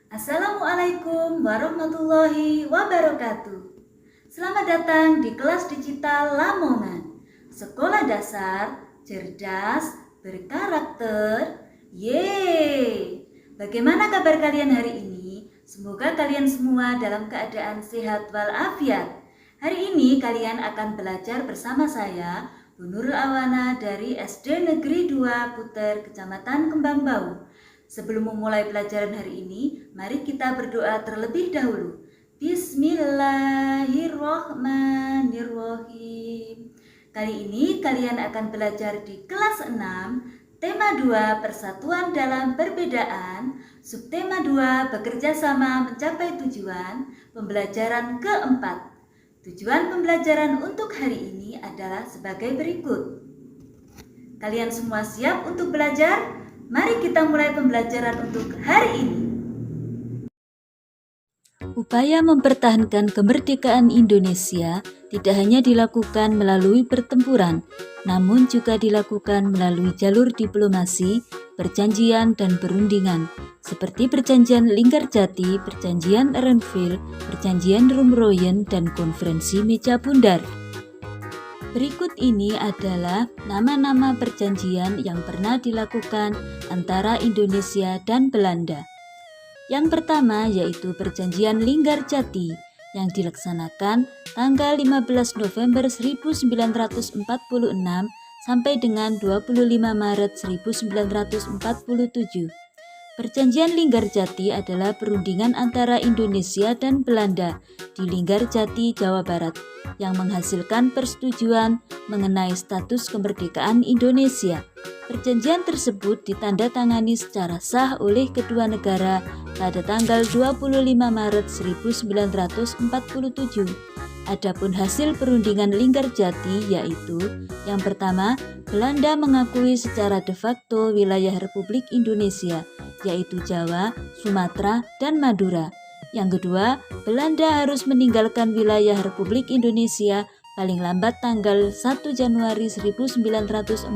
Assalamualaikum warahmatullahi wabarakatuh. Selamat datang di kelas digital Lamongan. Sekolah dasar, cerdas, berkarakter. Yeay! Bagaimana kabar kalian hari ini? Semoga kalian semua dalam keadaan sehat walafiat. Hari ini kalian akan belajar bersama saya, Bu Nurul Awana dari SD Negeri 2 Puter, Kecamatan Kembangbau. Sebelum memulai pelajaran hari ini, mari kita berdoa terlebih dahulu. Bismillahirrohmanirrohim. Kali ini kalian akan belajar di kelas 6, tema 2 Persatuan dalam Perbedaan, subtema 2 Bekerja sama mencapai tujuan, pembelajaran keempat. Tujuan pembelajaran untuk hari ini adalah sebagai berikut. Kalian semua siap untuk belajar? Mari kita mulai pembelajaran untuk hari ini. Upaya mempertahankan kemerdekaan Indonesia tidak hanya dilakukan melalui pertempuran, namun juga dilakukan melalui jalur diplomasi, perjanjian, dan perundingan, seperti Perjanjian Linggarjati, Perjanjian Renville, Perjanjian Rumroyen, dan Konferensi Meja Bundar. Berikut ini adalah nama-nama perjanjian yang pernah dilakukan antara Indonesia dan Belanda. Yang pertama yaitu Perjanjian Linggarjati yang dilaksanakan tanggal 15 November 1946 sampai dengan 25 Maret 1947. Perjanjian Linggarjati adalah perundingan antara Indonesia dan Belanda di Linggarjati, Jawa Barat, yang menghasilkan persetujuan mengenai status kemerdekaan Indonesia. Perjanjian tersebut ditandatangani secara sah oleh kedua negara pada tanggal 25 Maret 1947. Adapun hasil perundingan Linggarjati yaitu yang pertama, Belanda mengakui secara de facto wilayah Republik Indonesia, yaitu Jawa, Sumatera, dan Madura. Yang kedua, Belanda harus meninggalkan wilayah Republik Indonesia paling lambat tanggal 1 Januari 1949.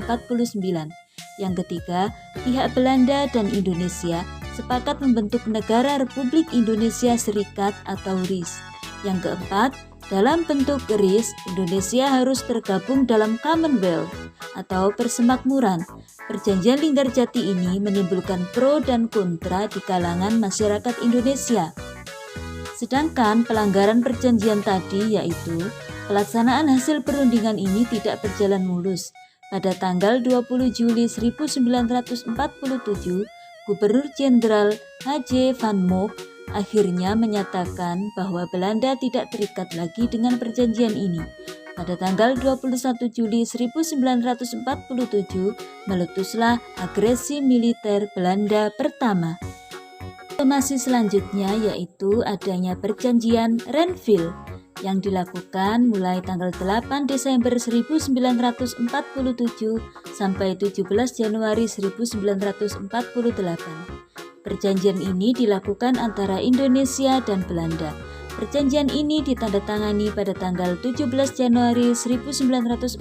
Yang ketiga, pihak Belanda dan Indonesia sepakat membentuk Negara Republik Indonesia Serikat atau RIS. Yang keempat, dalam bentuk RIS, Indonesia harus tergabung dalam Commonwealth atau persemakmuran. Perjanjian Linggarjati ini menimbulkan pro dan kontra di kalangan masyarakat Indonesia. Sedangkan pelanggaran perjanjian tadi yaitu pelaksanaan hasil perundingan ini tidak berjalan mulus. Pada tanggal 20 Juli 1947, Gubernur Jenderal H.J. Van Mook akhirnya menyatakan bahwa Belanda tidak terikat lagi dengan perjanjian ini. Pada tanggal 21 Juli 1947, meletuslah agresi militer Belanda pertama. Informasi selanjutnya yaitu adanya Perjanjian Renville yang dilakukan mulai tanggal 8 Desember 1947 sampai 17 Januari 1948. Perjanjian ini dilakukan antara Indonesia dan Belanda. Perjanjian ini ditandatangani pada tanggal 17 Januari 1948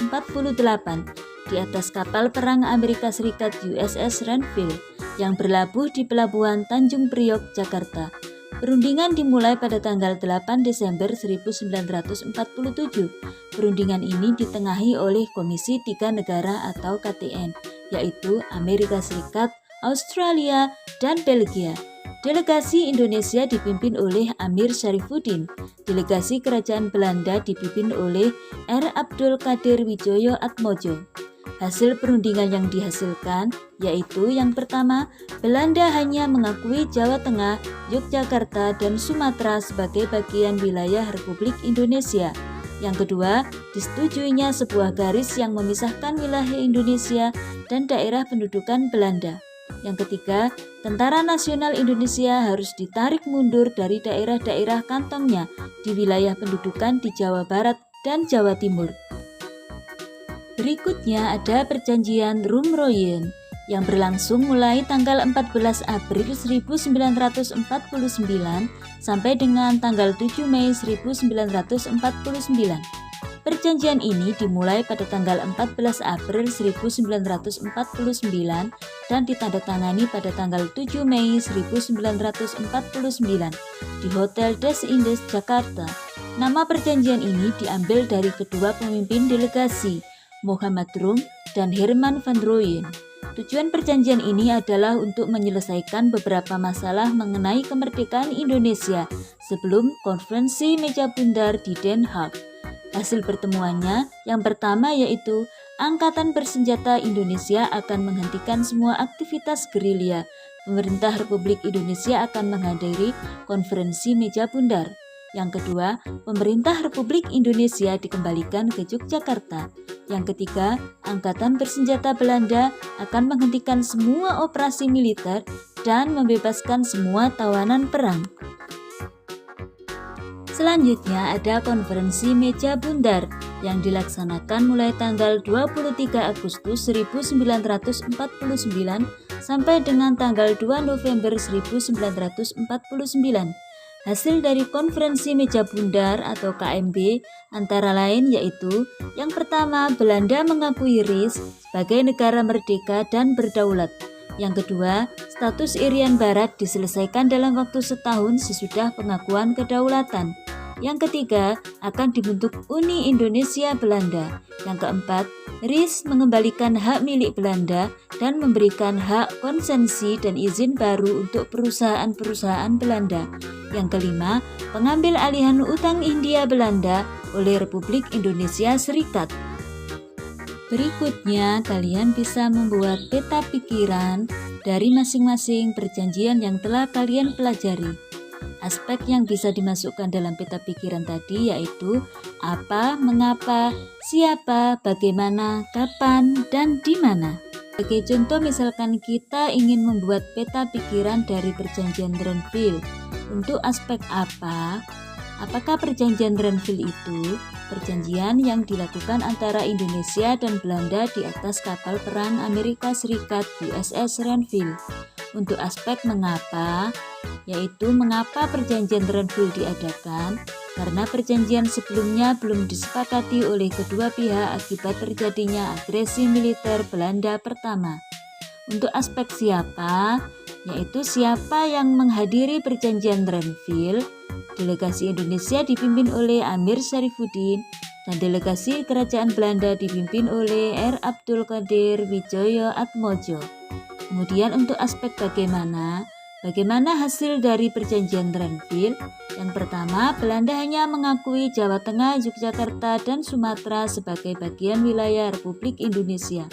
di atas kapal perang Amerika Serikat USS Renville yang berlabuh di pelabuhan Tanjung Priok, Jakarta. Perundingan dimulai pada tanggal 8 Desember 1947. Perundingan ini ditengahi oleh Komisi Tiga Negara atau KTN, yaitu Amerika Serikat, Australia, dan Belgia. Delegasi Indonesia dipimpin oleh Amir Syarifuddin. Delegasi Kerajaan Belanda dipimpin oleh R. Abdul Qadir Widjoyo Atmojo. Hasil perundingan yang dihasilkan yaitu yang pertama, Belanda hanya mengakui Jawa Tengah, Yogyakarta, dan Sumatera sebagai bagian wilayah Republik Indonesia. Yang kedua, disetujuinya sebuah garis yang memisahkan wilayah Indonesia dan daerah pendudukan Belanda. Yang ketiga, Tentara Nasional Indonesia harus ditarik mundur dari daerah-daerah kantongnya di wilayah pendudukan di Jawa Barat dan Jawa Timur. Berikutnya ada Perjanjian Rumroyen yang berlangsung mulai tanggal 14 April 1949 sampai dengan tanggal 7 Mei 1949. Perjanjian ini dimulai pada tanggal 14 April 1949 dan ditandatangani pada tanggal 7 Mei 1949 di Hotel Des Indes, Jakarta. Nama perjanjian ini diambil dari kedua pemimpin delegasi, Muhammad Rum dan Herman van Rooyen. Tujuan perjanjian ini adalah untuk menyelesaikan beberapa masalah mengenai kemerdekaan Indonesia sebelum konferensi meja bundar di Den Haag. Hasil pertemuannya yang pertama yaitu Angkatan Bersenjata Indonesia akan menghentikan semua aktivitas gerilya. Pemerintah Republik Indonesia akan menghadiri konferensi meja bundar. Yang kedua, pemerintah Republik Indonesia dikembalikan ke Yogyakarta. Yang ketiga, Angkatan Bersenjata Belanda akan menghentikan semua operasi militer dan membebaskan semua tawanan perang. Selanjutnya ada konferensi meja bundar yang dilaksanakan mulai tanggal 23 Agustus 1949 sampai dengan tanggal 2 November 1949. Hasil dari konferensi meja bundar atau KMB antara lain yaitu yang pertama, Belanda mengakui RIS sebagai negara merdeka dan berdaulat. Yang kedua, status Irian Barat diselesaikan dalam waktu setahun sesudah pengakuan kedaulatan. Yang ketiga, akan dibentuk Uni Indonesia Belanda. Yang keempat, RIS mengembalikan hak milik Belanda dan memberikan hak konsesi dan izin baru untuk perusahaan-perusahaan Belanda. Yang kelima, pengambil alihan utang Hindia Belanda oleh Republik Indonesia Serikat. Berikutnya, kalian bisa membuat peta pikiran dari masing-masing perjanjian yang telah kalian pelajari. Aspek yang bisa dimasukkan dalam peta pikiran tadi yaitu apa, mengapa, siapa, bagaimana, kapan, dan di mana. Sebagai contoh, misalkan kita ingin membuat peta pikiran dari perjanjian Renville. Untuk aspek apa? Apakah perjanjian Renville itu perjanjian yang dilakukan antara Indonesia dan Belanda di atas kapal perang Amerika Serikat USS Renville? Untuk aspek mengapa, yaitu mengapa perjanjian Renville diadakan, karena perjanjian sebelumnya belum disepakati oleh kedua pihak akibat terjadinya agresi militer Belanda pertama. Untuk aspek siapa, yaitu siapa yang menghadiri perjanjian Renville. Delegasi Indonesia dipimpin oleh Amir Syarifuddin dan delegasi kerajaan Belanda dipimpin oleh R. Abdul Qadir Widjoyo Atmojo. Kemudian untuk aspek bagaimana hasil dari perjanjian Renville? Yang pertama, Belanda hanya mengakui Jawa Tengah, Yogyakarta, dan Sumatera sebagai bagian wilayah Republik Indonesia.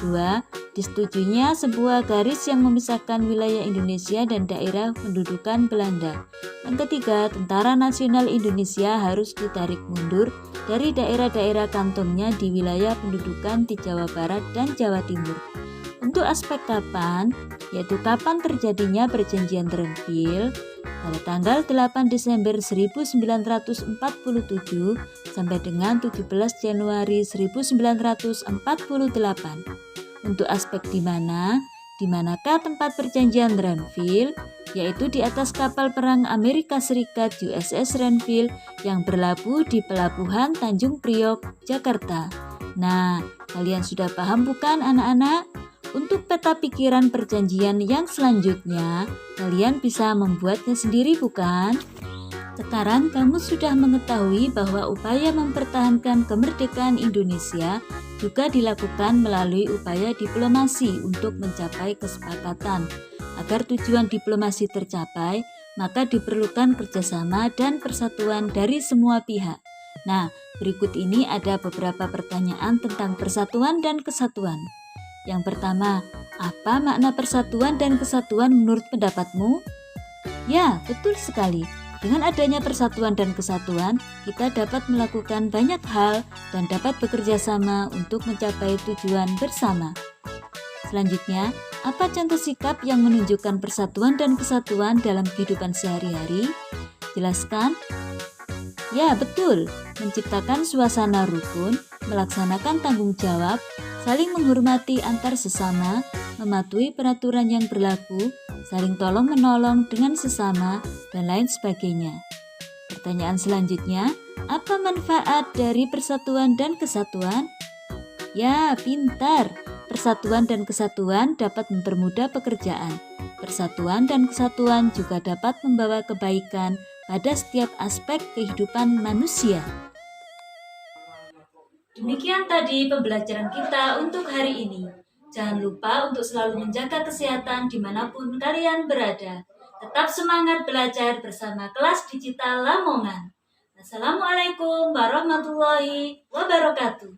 2. Disetujuinya sebuah garis yang memisahkan wilayah Indonesia dan daerah pendudukan Belanda. Yang ketiga, Tentara Nasional Indonesia harus ditarik mundur dari daerah-daerah kantongnya di wilayah pendudukan di Jawa Barat dan Jawa Timur. Untuk aspek kapan, yaitu kapan terjadinya perjanjian Renville, pada tanggal 8 Desember 1947 sampai dengan 17 Januari 1948. Untuk aspek di manakah tempat perjanjian Renville, yaitu di atas kapal perang Amerika Serikat USS Renville yang berlabuh di Pelabuhan Tanjung Priok, Jakarta. Nah, kalian sudah paham bukan anak-anak? Untuk peta pikiran perjanjian yang selanjutnya, kalian bisa membuatnya sendiri bukan? Sekarang kamu sudah mengetahui bahwa upaya mempertahankan kemerdekaan Indonesia juga dilakukan melalui upaya diplomasi untuk mencapai kesepakatan. Agar tujuan diplomasi tercapai, maka diperlukan kerjasama dan persatuan dari semua pihak. Nah, berikut ini ada beberapa pertanyaan tentang persatuan dan kesatuan. Yang pertama, apa makna persatuan dan kesatuan menurut pendapatmu? Ya, betul sekali. Dengan adanya persatuan dan kesatuan, kita dapat melakukan banyak hal dan dapat bekerja sama untuk mencapai tujuan bersama. Selanjutnya, apa contoh sikap yang menunjukkan persatuan dan kesatuan dalam kehidupan sehari-hari? Jelaskan. Ya, betul. Menciptakan suasana rukun, melaksanakan tanggung jawab, saling menghormati antar sesama, mematuhi peraturan yang berlaku, saling tolong-menolong dengan sesama, dan lain sebagainya. Pertanyaan selanjutnya, apa manfaat dari persatuan dan kesatuan? Ya, pintar. Persatuan dan kesatuan dapat mempermudah pekerjaan. Persatuan dan kesatuan juga dapat membawa kebaikan pada setiap aspek kehidupan manusia. Demikian tadi pembelajaran kita untuk hari ini. Jangan lupa untuk selalu menjaga kesehatan dimanapun kalian berada. Tetap semangat belajar bersama kelas digital Lamongan. Assalamualaikum warahmatullahi wabarakatuh.